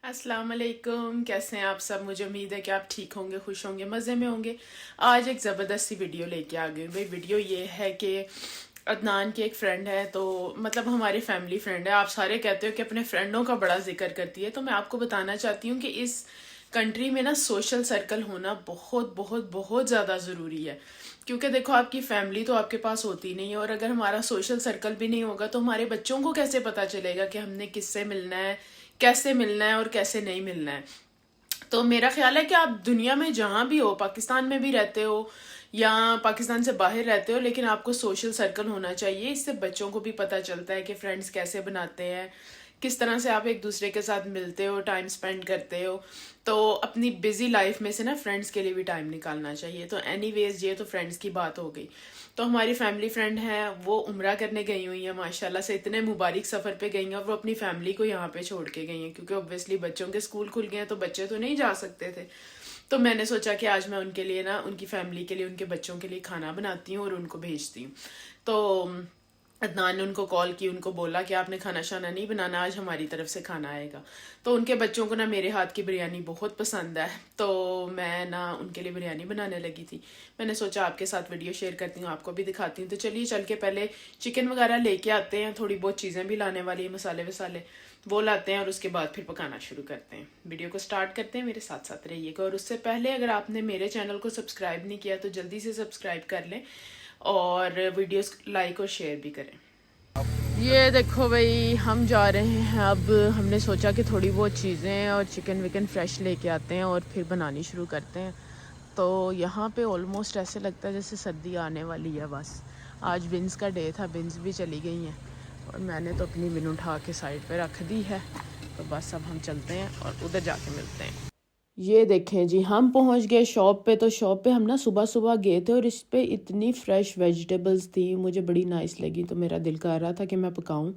अस्सलाम वालेकुम। कैसे हैं आप सब? मुझे उम्मीद है कि आप ठीक होंगे, खुश होंगे, मज़े में होंगे। आज एक ज़बरदस्त सी वीडियो लेके आ गई भाई। वीडियो ये है कि अदनान की एक फ्रेंड है, तो मतलब हमारी फैमिली फ्रेंड है। आप सारे कहते हो कि अपने फ्रेंडों का बड़ा जिक्र करती है, तो मैं आपको बताना चाहती हूँ कि इस कंट्री में ना सोशल सर्कल होना बहुत बहुत बहुत ज़्यादा ज़रूरी है। क्योंकि देखो, आपकी फैमिली तो आपके पास होती नहीं है, और अगर हमारा सोशल सर्कल भी नहीं होगा तो हमारे बच्चों को कैसे पता चलेगा कि हमने किससे मिलना है, कैसे मिलना है और कैसे नहीं मिलना है। तो मेरा ख्याल है कि आप दुनिया में जहाँ भी हो, पाकिस्तान में भी रहते हो या पाकिस्तान से बाहर रहते हो, लेकिन आपको सोशल सर्कल होना चाहिए। इससे बच्चों को भी पता चलता है कि फ्रेंड्स कैसे बनाते हैं, किस तरह से आप एक दूसरे के साथ मिलते हो, टाइम स्पेंड करते हो। तो अपनी बिजी लाइफ में से ना फ्रेंड्स के लिए भी टाइम निकालना चाहिए। तो एनीवेज, ये तो फ्रेंड्स की बात हो गई। तो हमारी फैमिली फ्रेंड है, वो उम्रा करने गई हुई है माशाल्लाह से। इतने मुबारक सफ़र पे गई हैं, और वो अपनी फैमिली को यहाँ पे छोड़ के गई हैं, क्योंकि ऑब्वियसली बच्चों के स्कूल खुल गए हैं तो बच्चे तो नहीं जा सकते थे। तो मैंने सोचा कि आज मैं उनके लिए ना, उनकी फैमिली के लिए, उनके बच्चों के लिए खाना बनाती हूँ और उनको भेजती हूँ। तो अदनान ने उनको कॉल की, उनको बोला कि आपने खाना शाना नहीं बनाना, आज हमारी तरफ से खाना आएगा। तो उनके बच्चों को ना मेरे हाथ की बिरयानी बहुत पसंद है, तो मैं ना उनके लिए बिरयानी बनाने लगी थी। मैंने सोचा आपके साथ वीडियो शेयर करती हूँ, आपको भी दिखाती हूँ। तो चलिए चल के पहले चिकन वगैरह लेके आते हैं, थोड़ी बहुत चीज़ें भी लाने वाली है, मसाले वसाले वो लाते हैं, और उसके बाद फिर पकाना शुरू करते हैं। वीडियो को स्टार्ट करते हैं, मेरे साथ साथ रहिएगा। और उससे पहले अगर आपने मेरे चैनल को सब्सक्राइब नहीं किया तो जल्दी से सब्सक्राइब कर लें, और वीडियोस लाइक और शेयर भी करें। ये देखो भाई, हम जा रहे हैं अब। हमने सोचा कि थोड़ी बहुत चीज़ें और चिकन विकन फ्रेश लेके आते हैं और फिर बनानी शुरू करते हैं। तो यहाँ पे ऑलमोस्ट ऐसे लगता है जैसे सर्दी आने वाली है बस। आज बिन्स का डे था, बिन्स भी चली गई हैं, और मैंने तो अपनी बिन उठा के साइड पे रख दी है। तो बस अब हम चलते हैं और उधर जाके मिलते हैं। ये देखें जी, हम पहुंच गए शॉप पे। तो शॉप पे हम ना सुबह सुबह गए थे, और इस पे इतनी फ्रेश वेजिटेबल्स थी, मुझे बड़ी नाइस लगी। तो मेरा दिल कर रहा था कि मैं पकाऊं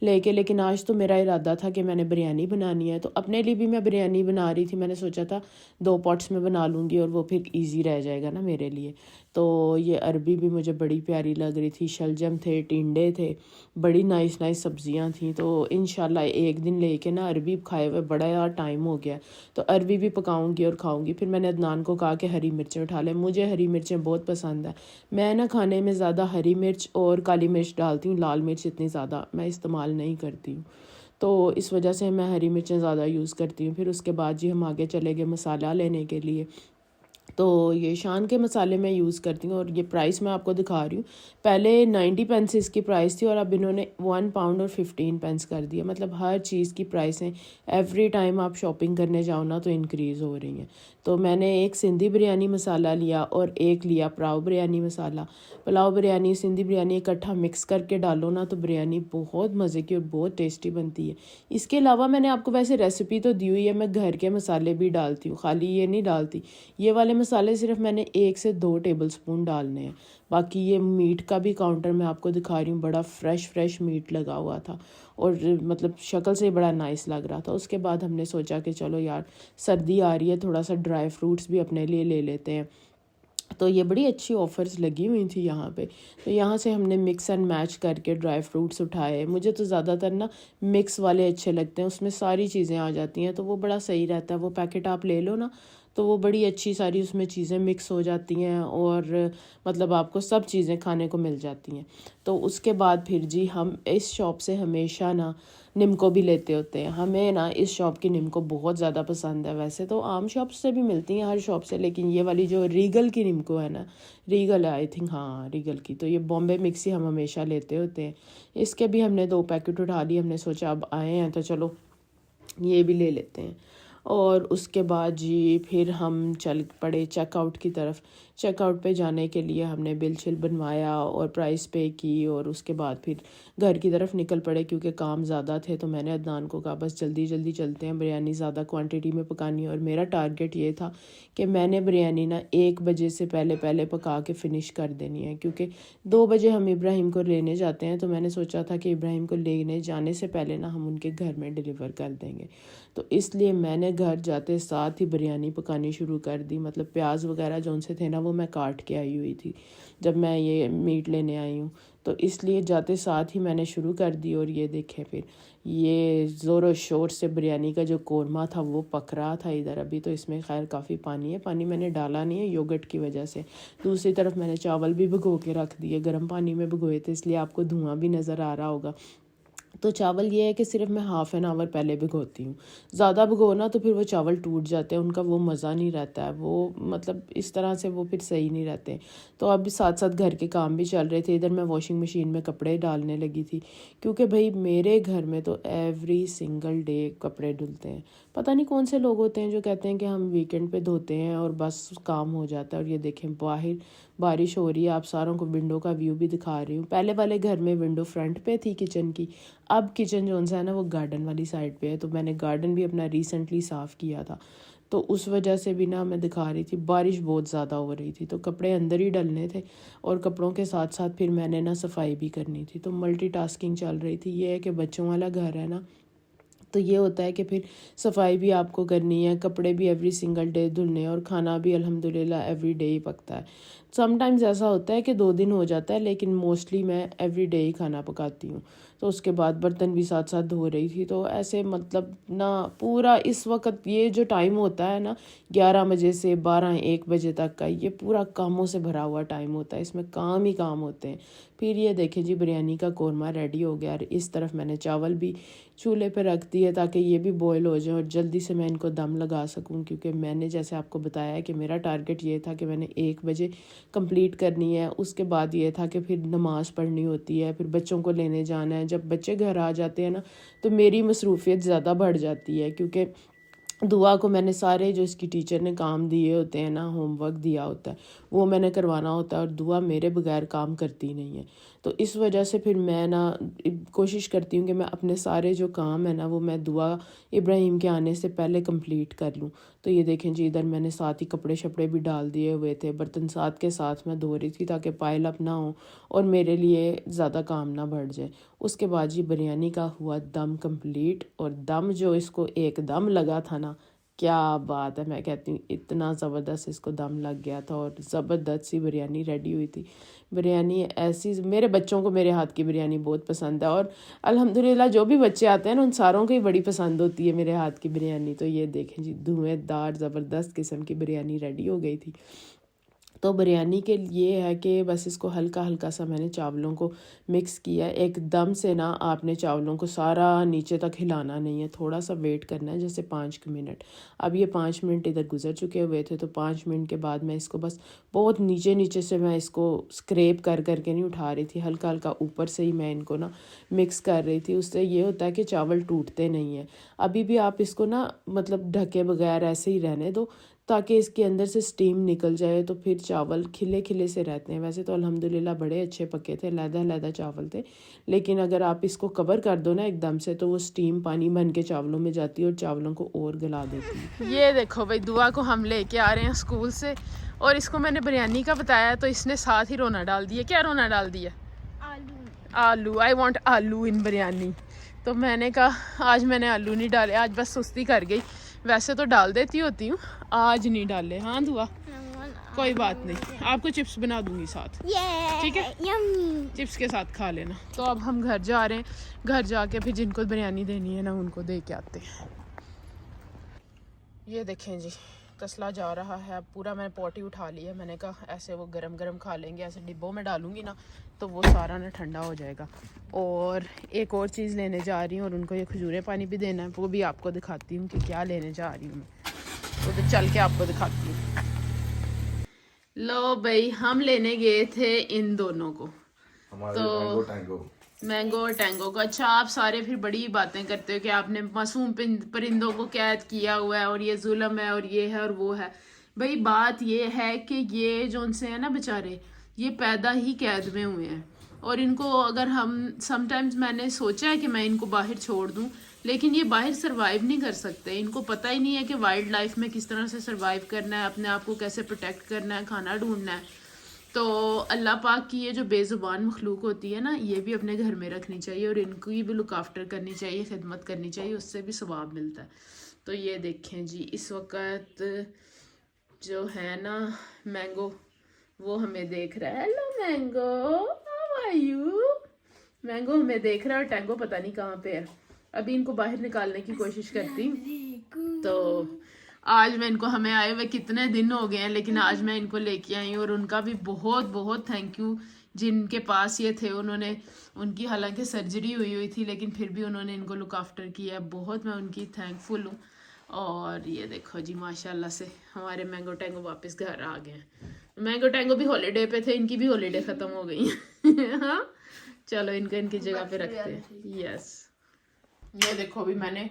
लेकिन आज तो मेरा इरादा था कि मैंने बिरयानी बनानी है। तो अपने लिए भी मैं बिरयानी बना रही थी। मैंने सोचा था 2 पॉट्स में बना लूँगी, और वो फिर ईजी रह जाएगा ना मेरे लिए। तो ये अरबी भी मुझे बड़ी प्यारी लग रही थी, शलजम थे, टिंडे थे, बड़ी नाइस नाइस सब्जियां थी। तो इंशाल्लाह एक दिन लेके ना अरबी खाए हुए बड़ा यार टाइम हो गया, तो अरबी भी पकाऊंगी और खाऊंगी। फिर मैंने अदनान को कहा कि हरी मिर्चें उठा ले, मुझे हरी मिर्चें बहुत पसंद है। मैं ना खाने में ज़्यादा हरी मिर्च और काली मिर्च डालती हूँ, लाल मिर्च इतनी ज़्यादा मैं इस्तेमाल नहीं करती हूँ। तो इस वजह से मैं हरी मिर्चें ज़्यादा यूज़ करती हूँ। फिर उसके बाद जी हम आगे चले गए मसाला लेने के लिए। तो ये शान के मसाले मैं यूज़ करती हूँ, और ये प्राइस मैं आपको दिखा रही हूँ। पहले 90 पेंस इसकी प्राइस थी, और अब इन्होंने 1 पाउंड और 15 पेंस कर दिया। मतलब हर चीज़ की प्राइसें एवरी टाइम आप शॉपिंग करने जाओ ना तो इंक्रीज़ हो रही हैं। तो मैंने एक सिंधी बिरयानी मसाला लिया और एक लिया पुलाव बिरयानी मसाला। पुलाव बिरयानी सिंधी बिरयानी इकट्ठा मिक्स करके डालो ना तो बिरयानी बहुत मज़े की और बहुत टेस्टी बनती है। इसके अलावा मैंने आपको वैसे रेसिपी तो दी हुई है, मैं घर के मसाले भी डालती हूँ, खाली ये नहीं डालती। ये वाले मसाले सिर्फ मैंने 1 से 2 टेबलस्पून डालने हैं। बाकी ये मीट का भी काउंटर मैं आपको दिखा रही हूँ, बड़ा फ्रेश मीट लगा हुआ था, और मतलब शक्ल से बड़ा नाइस लग रहा था। उसके बाद हमने सोचा कि चलो यार, सर्दी आ रही है, थोड़ा सा ड्राई फ्रूट्स भी अपने लिए ले लेते हैं। तो ये बड़ी अच्छी ऑफ़र्स लगी हुई थी यहाँ पे। तो यहाँ से हमने मिक्स एंड मैच करके ड्राई फ्रूट्स उठाए। मुझे तो ज़्यादातर ना मिक्स वाले अच्छे लगते हैं, उसमें सारी चीज़ें आ जाती हैं, तो वो बड़ा सही रहता है। वो पैकेट आप ले लो ना, तो वो बड़ी अच्छी सारी उसमें चीज़ें मिक्स हो जाती हैं, और मतलब आपको सब चीज़ें खाने को मिल जाती हैं। तो उसके बाद फिर जी हम इस शॉप से हमेशा ना निम्को भी लेते होते हैं। हमें ना इस शॉप की निम्को बहुत ज़्यादा पसंद है। वैसे तो आम शॉप से भी मिलती हैं, हर शॉप से, लेकिन ये वाली जो रीगल की निम्को है ना, रीगल है आई थिंक, हाँ रीगल की, तो ये बॉम्बे मिक्सी हम हमेशा लेते होते हैं। इसके भी हमने 2 पैकेट उठा लिए। हमने सोचा अब आए हैं तो चलो ये भी ले लेते हैं। और उसके बाद जी फिर हम चल पड़े चेकआउट की तरफ। चेकआउट पे जाने के लिए हमने बिल शिल बनवाया और प्राइस पे की, और उसके बाद फिर घर की तरफ निकल पड़े, क्योंकि काम ज़्यादा थे। तो मैंने अदनान को कहा बस जल्दी जल्दी चलते हैं, बिरयानी ज़्यादा क्वांटिटी में पकानी है। और मेरा टारगेट ये था कि मैंने बिरयानी ना 1 बजे से पहले पहले पका के फ़िनिश कर देनी है, क्योंकि 2 बजे हम इब्राहिम को लेने जाते हैं। तो मैंने सोचा था कि इब्राहिम को लेने जाने से पहले ना हम उनके घर में डिलीवर कर देंगे। तो इसलिए मैंने घर जाते साथ ही बिरयानी पकानी शुरू कर दी। मतलब प्याज वगैरह जो उनसे थे ना, वो मैं काट के आई हुई थी जब मैं ये मीट लेने आई हूँ। तो इसलिए जाते साथ ही मैंने शुरू कर दी। और ये देखें फिर ये ज़ोर शोर से बिरयानी का जो कोरमा था वो पक रहा था इधर। अभी तो इसमें खैर काफ़ी पानी है, पानी मैंने डाला नहीं है योगर्ट की वजह से। दूसरी तरफ मैंने चावल भी भिगो के रख दिए, गर्म पानी में भिगोए थे, इसलिए आपको धुआं भी नज़र आ रहा होगा। तो चावल ये है कि सिर्फ मैं हाफ़ एन आवर पहले भिगोती हूँ। ज़्यादा भिगोना तो फिर वो चावल टूट जाते हैं, उनका वो मज़ा नहीं रहता है, वो मतलब इस तरह से वो फिर सही नहीं रहते। तो अब साथ साथ घर के काम भी चल रहे थे। इधर मैं वॉशिंग मशीन में कपड़े डालने लगी थी, क्योंकि भाई मेरे घर में तो एवरी सिंगल डे कपड़े धुलते हैं। पता नहीं कौन से लोग होते हैं जो कहते हैं कि हम वीकेंड पे धोते हैं और बस काम हो जाता है। और ये देखें बाहर बारिश हो रही है, आप सारों को विंडो का व्यू भी दिखा रही हूँ। पहले वाले घर में विंडो फ्रंट पे थी किचन की, अब किचन जो है ना वो गार्डन वाली साइड पे है। तो मैंने गार्डन भी अपना रिसेंटली साफ़ किया था, तो उस वजह से भी ना मैं दिखा रही थी, बारिश बहुत ज़्यादा हो रही थी तो कपड़े अंदर ही डलने थे और कपड़ों के साथ साथ फिर मैंने ना सफाई भी करनी थी। तो मल्टीटास्किंग चल रही थी। ये है कि बच्चों वाला घर है ना, तो ये होता है कि फिर सफाई भी आपको करनी है, कपड़े भी एवरी सिंगल डे धुलने, और खाना भी अल्हम्दुलिल्लाह एवरी डे ही पकता है। समटाइम्स ऐसा होता है कि 2 दिन हो जाता है, लेकिन मोस्टली मैं एवरी डे ही खाना पकाती हूँ। तो उसके बाद बर्तन भी साथ साथ धो रही थी। तो ऐसे मतलब ना पूरा इस वक्त ये जो टाइम होता है ना 11 बजे से 12-1 बजे तक का, ये पूरा कामों से भरा हुआ टाइम होता है, इसमें काम ही काम होते हैं। फिर ये देखें जी बिरयानी का कोरमा रेडी हो गया। और इस तरफ मैंने चावल भी चूल्हे पे रख दिए ताकि ये भी बॉयल हो जाए और जल्दी से मैं इनको दम लगा सकूं, क्योंकि मैंने जैसे आपको बताया है कि मेरा टारगेट ये था कि मैंने 1 बजे कंप्लीट करनी है। उसके बाद ये था कि फिर नमाज़ पढ़नी होती है, फिर बच्चों को लेने जाना है। जब बच्चे घर आ जाते हैं ना तो मेरी मसरूफियत ज़्यादा बढ़ जाती है, क्योंकि दुआ को मैंने सारे जो इसकी टीचर ने काम दिए होते हैं ना, होमवर्क दिया होता है, वो मैंने करवाना होता है और दुआ मेरे बगैर काम करती नहीं है। तो इस वजह से फिर मैं ना कोशिश करती हूँ कि मैं अपने सारे जो काम है ना वो मैं दुआ इब्राहिम के आने से पहले कंप्लीट कर लूँ। तो ये देखें जी इधर मैंने साथ ही कपड़े शपड़े भी डाल दिए हुए थे, बर्तन साथ के साथ मैं धो रही थी ताकि पाइल अप ना हो और मेरे लिए ज़्यादा काम ना बढ़ जाए। उसके बाद जी बिरयानी का हुआ दम कंप्लीट, और दम जो इसको एक दम लगा था ना, क्या बात है, मैं कहती हूँ इतना ज़बरदस्त इसको दम लग गया था और ज़बरदस्त सी बिरयानी रेडी हुई थी। बिरयानी ऐसी, मेरे बच्चों को मेरे हाथ की बिरयानी बहुत पसंद है और अल्हम्दुलिल्लाह जो भी बच्चे आते हैं ना उन सारों को ही बड़ी पसंद होती है मेरे हाथ की बिरयानी। तो ये देखें जी धुएंधार ज़बरदस्त किस्म की बिरयानी रेडी हो गई थी। तो बिरयानी के लिए है कि बस इसको हल्का हल्का सा मैंने चावलों को मिक्स किया। एकदम से ना आपने चावलों को सारा नीचे तक हिलाना नहीं है, थोड़ा सा वेट करना है, जैसे 5 मिनट। अब ये 5 मिनट इधर गुजर चुके हुए थे, तो 5 मिनट के बाद मैं इसको बस बहुत नीचे नीचे से मैं इसको स्क्रैप कर करके नहीं उठा रही थी, हल्का हल्का ऊपर से ही मैं इनको ना मिक्स कर रही थी। उससे ये होता है कि चावल टूटते नहीं हैं। अभी भी आप इसको ना मतलब ढके बगैर ऐसे ही रहने दो ताकि इसके अंदर से स्टीम निकल जाए, तो फिर चावल खिले खिले से रहते हैं। वैसे तो अल्हम्दुलिल्लाह बड़े अच्छे पके थे, लैदा लैदा चावल थे, लेकिन अगर आप इसको कवर कर दो ना एकदम से तो वो स्टीम पानी बन के चावलों में जाती है और चावलों को और गला देती है। ये देखो भाई दुआ को हम लेके आ रहे हैं स्कूल से, और इसको मैंने बिरयानी का बताया तो इसने साथ ही रोना डाल दिया। क्या रोना डाल दिया? आलू। आई वॉन्ट आलू इन बिरयानी। तो मैंने कहा आज मैंने आलू नहीं डाले, आज बस सुस्ती कर गई, वैसे तो डाल देती होती हूँ, आज नहीं डाले। हाँ दुआ कोई बात नहीं, आपको चिप्स बना दूंगी साथ, ठीक है? चिप्स के साथ खा लेना। तो अब हम घर जा रहे हैं, घर जाके फिर जिनको बिरयानी देनी है ना उनको दे के आते हैं। ये देखें जी तसला जा रहा है, अब पूरा मैंने पॉटी उठा लिया। मैंने कहा ऐसे वो गरम गरम खा लेंगे, ऐसे डिब्बों में डालूंगी ना तो वो सारा ना ठंडा हो जाएगा। और एक और चीज़ लेने जा रही हूँ और उनको ये खजूरें पानी भी देना है, वो भी आपको दिखाती हूँ कि क्या लेने जा रही हूँ मैं, तो चल के आपको दिखाती हूँ। लो भाई हम लेने गए थे इन दोनों को, तो मैंगो और टैंगो को। अच्छा आप सारे फिर बड़ी बातें करते हो कि आपने मासूम परिंदों को कैद किया हुआ है और ये जुल्म है और ये है और वो है। भाई बात ये है कि ये जो उनसे है ना बेचारे, ये पैदा ही कैद में हुए हैं और इनको अगर हम समटाइम्स मैंने सोचा है कि मैं इनको बाहर छोड़ दूं, लेकिन ये बाहर सरवाइव नहीं कर सकते। इनको पता ही नहीं है कि वाइल्ड लाइफ में किस तरह से सरवाइव करना है, अपने आप को कैसे प्रोटेक्ट करना है, खाना ढूंढना है। तो अल्लाह पाक की ये जो बेज़ुबान मखलूक होती है ना, ये भी अपने घर में रखनी चाहिए और इनकी भी लुक आफ्टर करनी चाहिए, खिदमत करनी चाहिए, उससे भी सवाब मिलता है। तो ये देखें जी इस वक्त जो है ना मैंगो वो हमें देख रहा है। Hello mango, how are you? Mango हमें देख रहा है और टैंगो पता नहीं कहाँ पे है। अभी इनको बाहर निकालने की कोशिश करती हूँ। तो आज मैं इनको, हमें आए हुए कितने दिन हो गए हैं, लेकिन आज मैं इनको लेके आई हूँ। और उनका भी बहुत बहुत थैंक यू, जिनके पास ये थे। उन्होंने, उनकी हालांकि सर्जरी हुई थी, लेकिन फिर भी उन्होंने इनको लुक आफ्टर किया। बहुत मैं उनकी थैंकफुल हूँ। और ये देखो जी, माशाल्लाह से हमारे मैंगो टैंगो वापस घर आ गए हैं। मैंगो टैंगो भी हॉलीडे पे थे, इनकी भी हॉलीडे खत्म हो गई है। हाँ, चलो इनको इनकी जगह पे रखते हैं। यस, ये देखो भी मैंने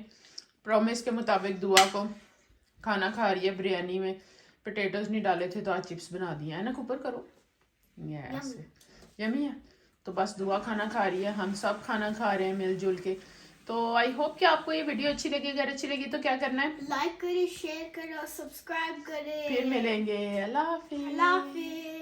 प्रॉमिस के मुताबिक दुआ को खाना खा रही है। बिरयानी में पोटैटोज नहीं डाले थे तो आज चिप्स बना दिया है ना, कुपर करो। यस, यमी है। तो बस दुआ खाना खा रही है, हम सब खाना खा रहे हैं मिलजुल के। तो आई होप कि आपको ये वीडियो अच्छी लगी। अगर अच्छी लगी तो क्या करना है, लाइक करें, शेयर करें और सब्सक्राइब करें। फिर मिलेंगे। अल्लाह हाफिज। अल्लाह हाफिज।